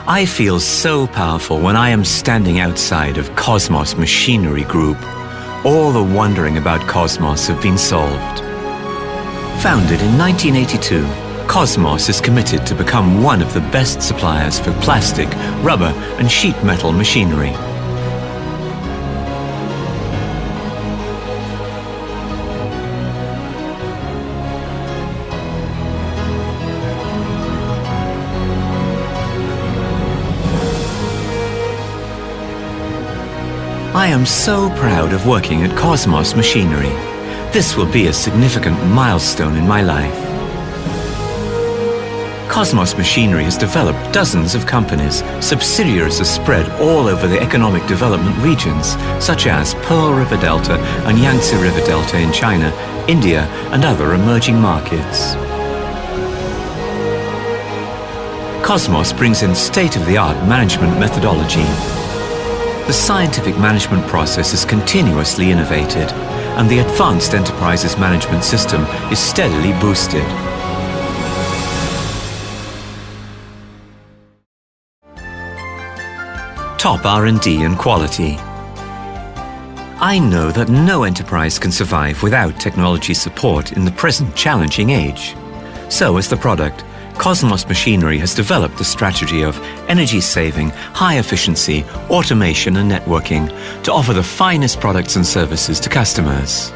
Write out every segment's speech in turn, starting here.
I feel so powerful when I am standing outside of Cosmos Machinery Group. All the wondering about Cosmos have been solved. Founded in 1982, Cosmos is committed to become one of the best suppliers for plastic, rubber and sheet metal machinery. I am so proud of working at Cosmos Machinery. This will be a significant milestone in my life. Cosmos Machinery has developed dozens of companies. Subsidiaries are spread all over the economic development regions, such as Pearl River Delta and Yangtze River Delta in China, India, and other emerging markets. Cosmos brings in state-of-the-art management methodology. The scientific management process is continuously innovated, and the Advanced Enterprises Management System is steadily boosted. Top R&D and quality. I know that no enterprise can survive without technology support in the present challenging age. So as the product, Cosmos Machinery has developed the strategy of energy saving, high efficiency, automation and networking to offer the finest products and services to customers.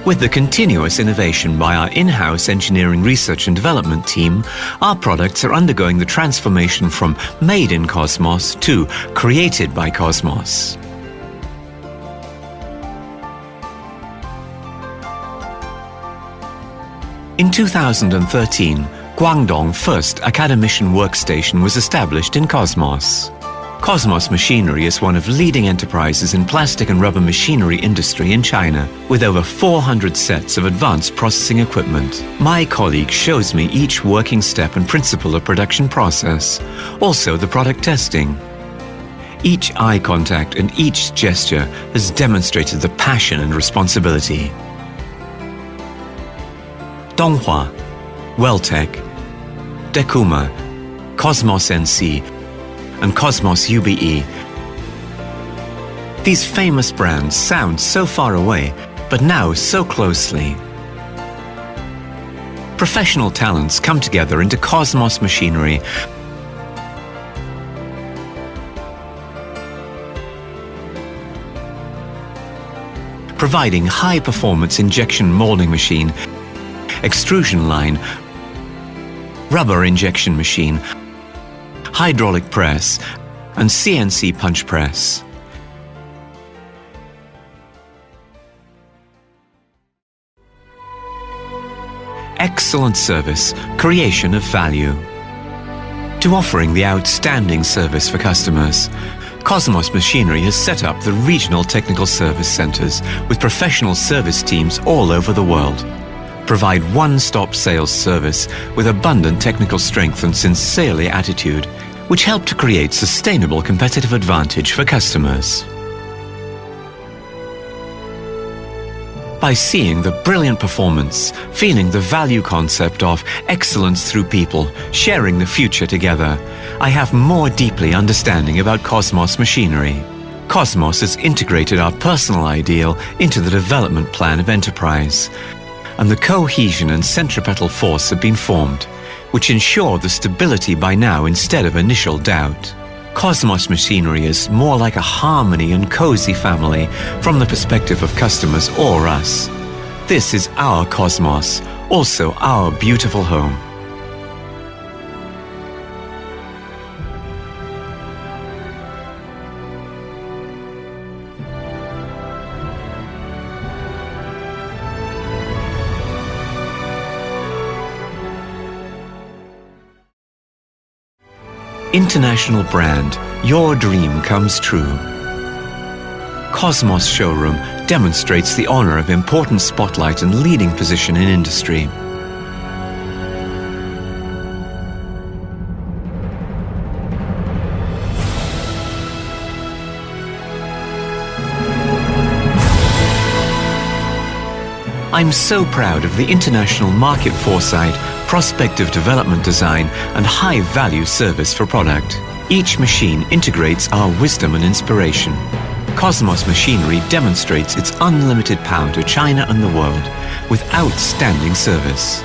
With the continuous innovation by our in-house engineering research and development team, our products are undergoing the transformation from made in Cosmos to created by Cosmos. In 2013, Guangdong First Academician Workstation was established in Cosmos. Cosmos Machinery is one of leading enterprises in plastic and rubber machinery industry in China, with over 400 sets of advanced processing equipment. My colleague shows me each working step and principle of production process, also the product testing. Each eye contact and each gesture has demonstrated the passion and responsibility. Donghua, Welltec, Decuma, Cosmos NC, and Cosmos UBE. These famous brands sound so far away, but now so closely. Professional talents come together into Cosmos Machinery, providing high-performance injection molding machine, extrusion line, rubber injection machine, hydraulic press, and CNC punch press. Excellent service, creation of value. To offering the outstanding service for customers, Cosmos Machinery has set up the regional technical service centers with professional service teams all over the world. Provide one-stop sales service with abundant technical strength and sincerely attitude, which help to create sustainable competitive advantage for customers. By seeing the brilliant performance, feeling the value concept of excellence through people, sharing the future together, I have more deeply understanding about Cosmos Machinery. Cosmos has integrated our personal ideal into the development plan of enterprise, and the cohesion and centripetal force have been formed, which ensure the stability by now instead of initial doubt. Cosmos Machinery is more like a harmony and cozy family from the perspective of customers or us. This is our Cosmos, also our beautiful home. International brand, your dream comes true. Cosmos Showroom demonstrates the honor of important spotlight and leading position in industry. I'm so proud of the international market foresight, prospective development design, and high-value service for product. Each machine integrates our wisdom and inspiration. Cosmos Machinery demonstrates its unlimited power to China and the world with outstanding service.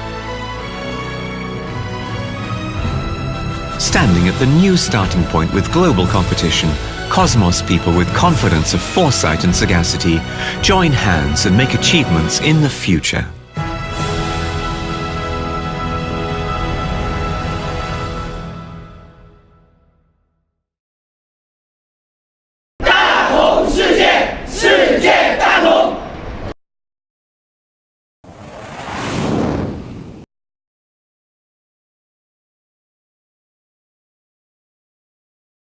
Standing at the new starting point with global competition, Cosmos people with confidence of foresight and sagacity join hands and make achievements in the future.